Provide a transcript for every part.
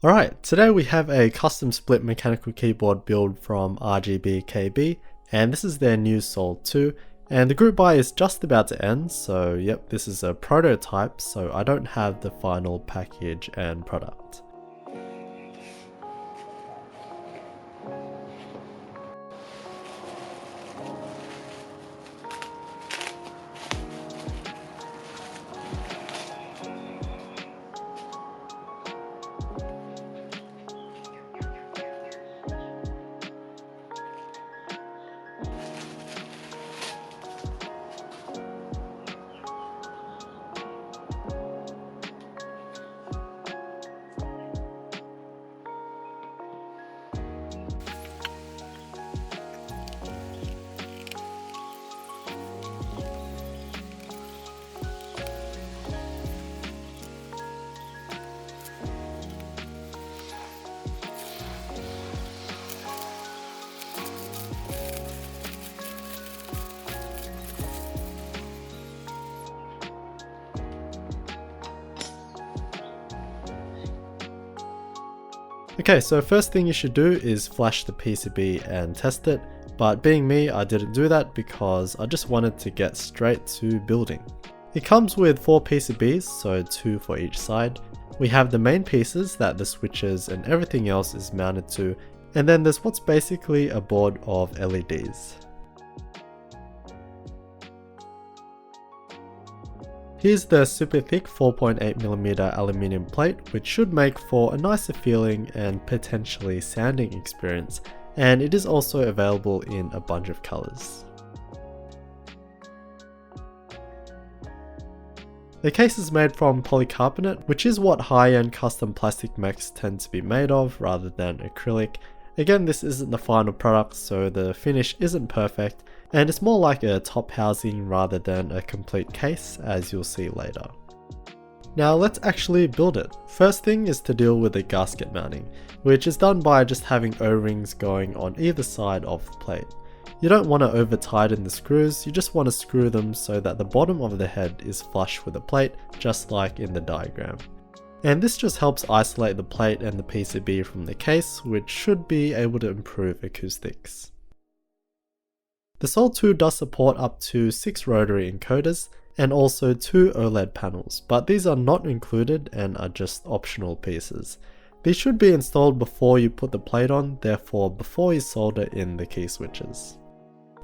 Alright, today we have a custom split mechanical keyboard build from RGBKB, and this is their new Sol 2, and the group buy is just about to end, so yep, this is a prototype, so I don't have the final package and product. Okay, so first thing you should do is flash the PCB and test it, but being me, I didn't do that because I just wanted to get straight to building. It comes with 4 PCBs, so 2 for each side. We have the main pieces that the switches and everything else is mounted to, and then there's what's basically a board of LEDs. Here's the super thick 4.8mm aluminium plate, which should make for a nicer feeling and potentially sounding experience, and it is also available in a bunch of colors. The case is made from polycarbonate, which is what high-end custom plastic mechs tend to be made of rather than acrylic. Again, this isn't the final product, so the finish isn't perfect, and it's more like a top housing rather than a complete case, as you'll see later. Now let's actually build it. First thing is to deal with the gasket mounting, which is done by just having O-rings going on either side of the plate. You don't want to over tighten the screws, you just want to screw them so that the bottom of the head is flush with the plate, just like in the diagram. And this just helps isolate the plate and the PCB from the case, which should be able to improve acoustics. The Sol 2 does support up to 6 rotary encoders and also 2 OLED panels, but these are not included and are just optional pieces. These should be installed before you put the plate on, therefore before you solder in the key switches.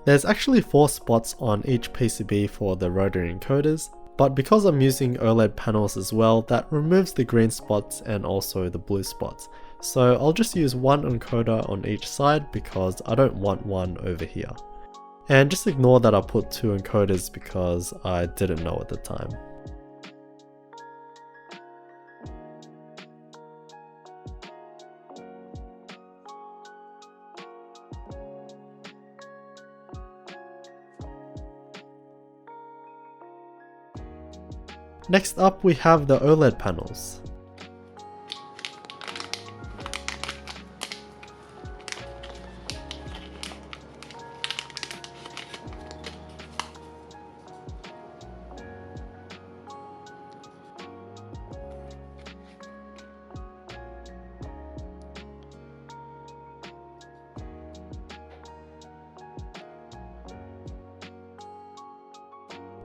There's actually 4 spots on each PCB for the rotary encoders, but because I'm using OLED panels as well, that removes the green spots and also the blue spots. So I'll just use 1 encoder on each side because I don't want one over here. And just ignore that I put 2 encoders because I didn't know at the time. Next up we have the OLED panels.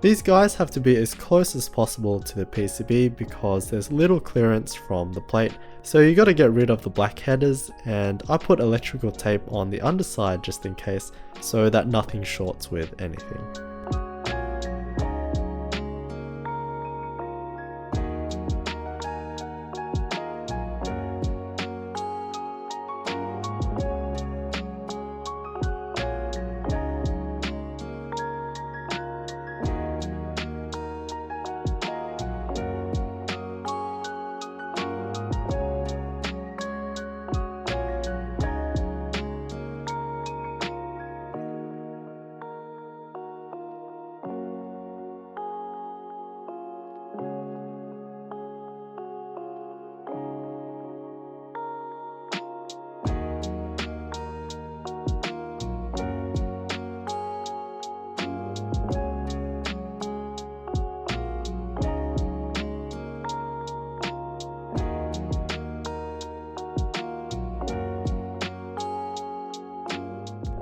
These guys have to be as close as possible to the PCB because there's little clearance from the plate, so you got to get rid of the black headers, and I put electrical tape on the underside just in case so that nothing shorts with anything.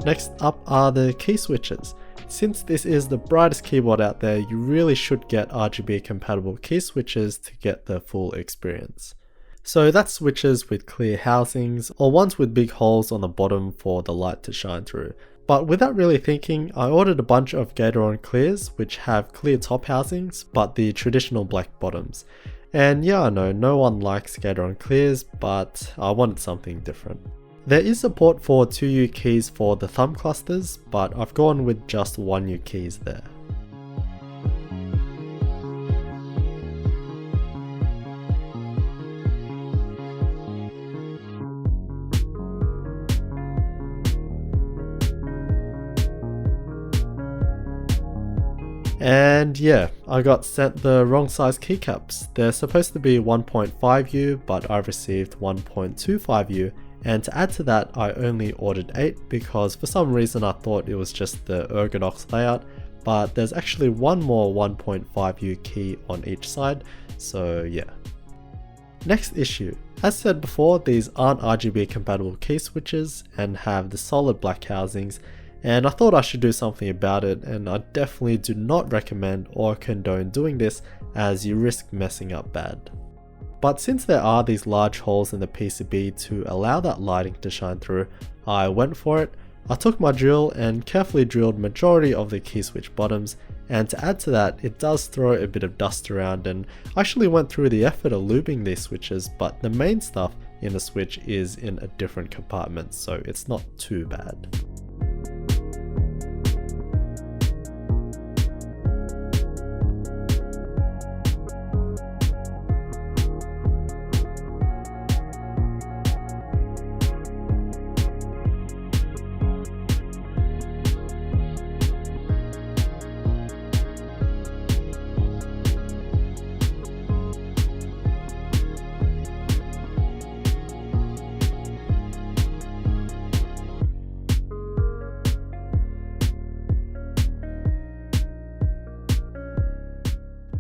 Next up are the key switches. Since this is the brightest keyboard out there, you really should get RGB compatible key switches to get the full experience. So that's switches with clear housings or ones with big holes on the bottom for the light to shine through. But without really thinking, I ordered a bunch of Gateron clears which have clear top housings but the traditional black bottoms. And yeah, I know no one likes Gateron clears, but I wanted something different. There is support for 2U keys for the thumb clusters, but I've gone with just 1U keys there. And yeah, I got sent the wrong size keycaps. They're supposed to be 1.5U, but I've received 1.25U. And to add to that, I only ordered 8 because for some reason I thought it was just the Ergonomics layout, but there's actually one more 1.5U key on each side, so yeah. Next issue. As said before, these aren't RGB compatible key switches and have the solid black housings, and I thought I should do something about it, and I definitely do not recommend or condone doing this as you risk messing up bad. But since there are these large holes in the PCB to allow that lighting to shine through, I went for it. I took my drill and carefully drilled majority of the key switch bottoms, and to add to that, it does throw a bit of dust around, and I actually went through the effort of lubing these switches, but the main stuff in the switch is in a different compartment, so it's not too bad.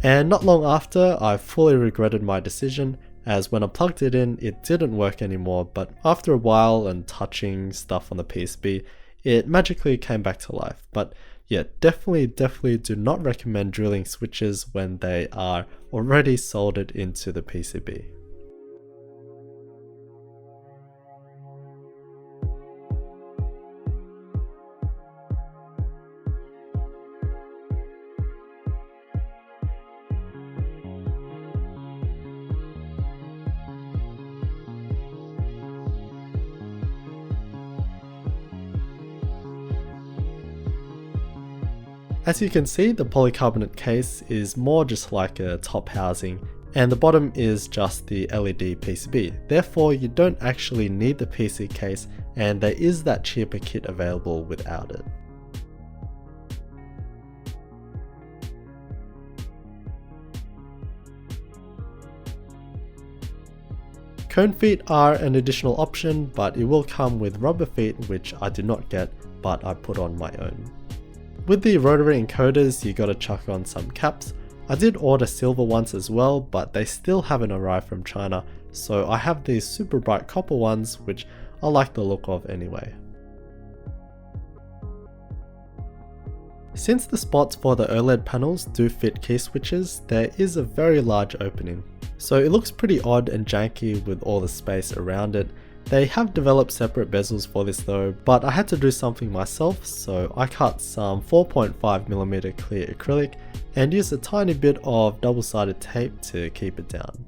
And not long after, I fully regretted my decision, as when I plugged it in, it didn't work anymore, but after a while and touching stuff on the PCB, it magically came back to life. But yeah, definitely do not recommend drilling switches when they are already soldered into the PCB. As you can see, the polycarbonate case is more just like a top housing, and the bottom is just the LED PCB. Therefore, you don't actually need the PC case, and there is that cheaper kit available without it. Cone feet are an additional option, but it will come with rubber feet, which I did not get, but I put on my own. With the rotary encoders, you gotta chuck on some caps. I did order silver ones as well, but they still haven't arrived from China, so I have these super bright copper ones, which I like the look of anyway. Since the spots for the OLED panels do fit key switches, there is a very large opening. So it looks pretty odd and janky with all the space around it. They have developed separate bezels for this though, but I had to do something myself, so I cut some 4.5mm clear acrylic and used a tiny bit of double-sided tape to keep it down.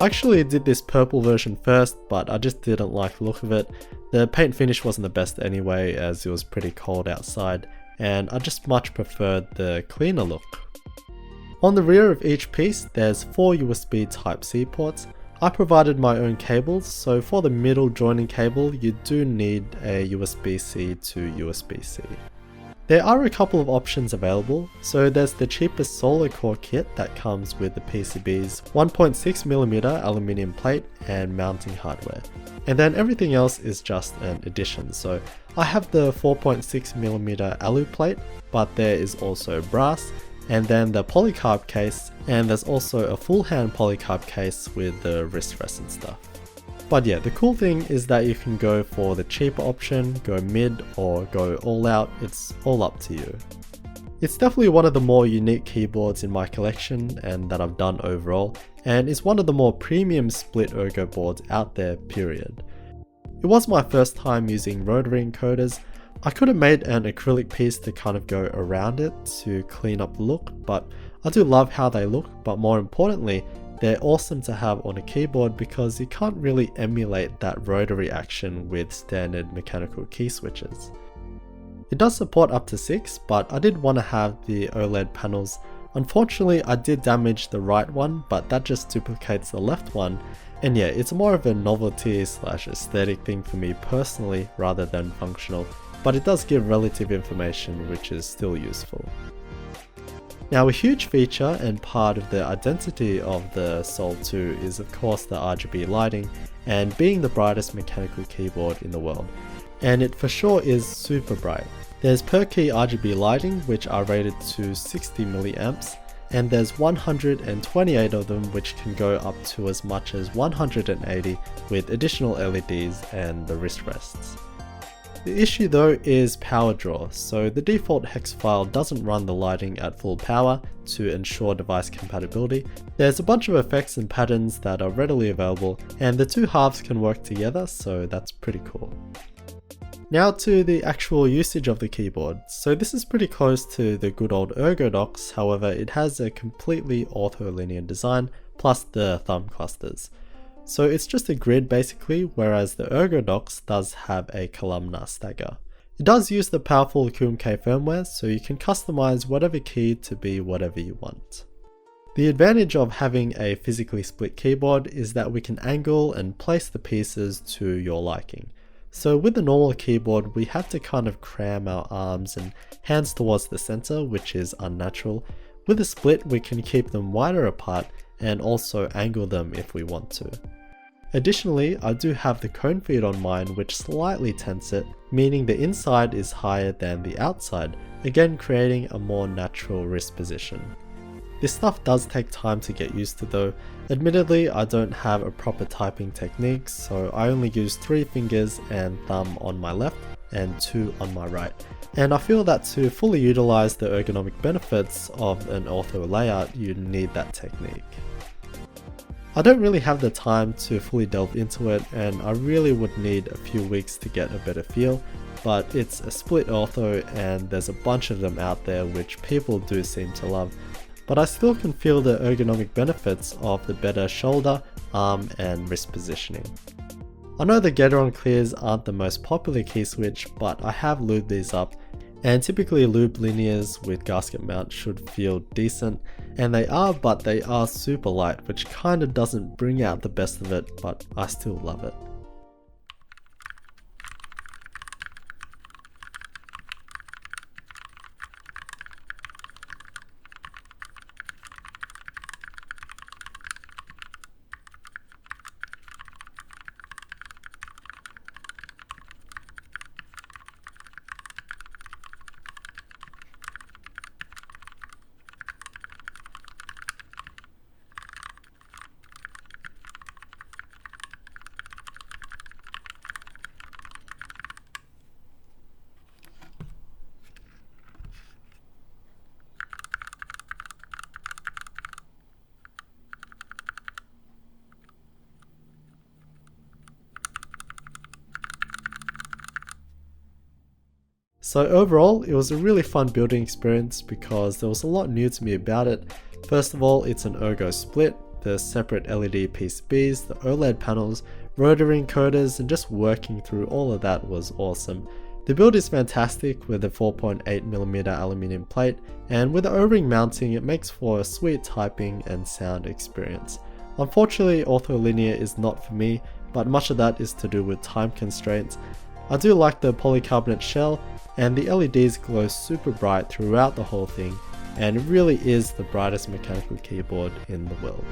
I actually did this purple version first, but I just didn't like the look of it. The paint finish wasn't the best anyway, as it was pretty cold outside, and I just much preferred the cleaner look. On the rear of each piece, there's 4 USB Type-C ports. I provided my own cables, so for the middle joining cable, you do need a USB-C to USB-C. There are a couple of options available, so there's the cheapest solar core kit that comes with the PCB's 1.6mm aluminium plate and mounting hardware. And then everything else is just an addition, so I have the 4.6mm alu plate, but there is also brass, and then the polycarb case, and there's also a full hand polycarb case with the wrist rest and stuff. But yeah, the cool thing is that you can go for the cheaper option, go mid, or go all out. It's all up to you. It's definitely one of the more unique keyboards in my collection and that I've done overall, and is one of the more premium split ergo boards out there, period. It was my first time using rotary encoders. I could have made an acrylic piece to kind of go around it to clean up the look, but I do love how they look, but more importantly, they're awesome to have on a keyboard because you can't really emulate that rotary action with standard mechanical key switches. It does support up to 6, but I did want to have the OLED panels. Unfortunately, I did damage the right one, but that just duplicates the left one. And yeah, it's more of a novelty / aesthetic thing for me personally rather than functional, but it does give relative information which is still useful. Now, a huge feature and part of the identity of the Soul 2 is of course the RGB lighting and being the brightest mechanical keyboard in the world. And it for sure is super bright. There's per key RGB lighting which are rated to 60 milliamps, and there's 128 of them which can go up to as much as 180 with additional LEDs and the wrist rests. The issue though is power draw, so the default hex file doesn't run the lighting at full power to ensure device compatibility. There's a bunch of effects and patterns that are readily available, and the two halves can work together, so that's pretty cool. Now to the actual usage of the keyboard. So this is pretty close to the good old Ergonomics, however it has a completely ortholinear design plus the thumb clusters. So it's just a grid basically, whereas the Ergonomics does have a columnar stagger. It does use the powerful QMK firmware, so you can customize whatever key to be whatever you want. The advantage of having a physically split keyboard is that we can angle and place the pieces to your liking. So with the normal keyboard, we have to kind of cram our arms and hands towards the center, which is unnatural. With a split, we can keep them wider apart and also angle them if we want to. Additionally, I do have the cone feed on mine which slightly tense it, meaning the inside is higher than the outside, again creating a more natural wrist position. This stuff does take time to get used to though. Admittedly, I don't have a proper typing technique, so I only use 3 fingers and thumb on my left and 2 on my right. And I feel that to fully utilize the ergonomic benefits of an ortho layout, you need that technique. I don't really have the time to fully delve into it, and I really would need a few weeks to get a better feel, but it's a split ortho and there's a bunch of them out there which people do seem to love. But I still can feel the ergonomic benefits of the better shoulder, arm and wrist positioning. I know the Gateron clears aren't the most popular key switch, but I have lubed these up, and typically lubed linears with gasket mount should feel decent, and they are, but they are super light, which kinda doesn't bring out the best of it, but I still love it. So overall, it was a really fun building experience because there was a lot new to me about it. First of all, it's an ergo split. the separate LED PCBs, the OLED panels, rotary encoders, and just working through all of that was awesome. The build is fantastic with a 4.8mm aluminium plate, and with the O-ring mounting it makes for a sweet typing and sound experience. Unfortunately, ortholinear is not for me, but much of that is to do with time constraints. I do like the polycarbonate shell, and the LEDs glow super bright throughout the whole thing, and it really is the brightest mechanical keyboard in the world.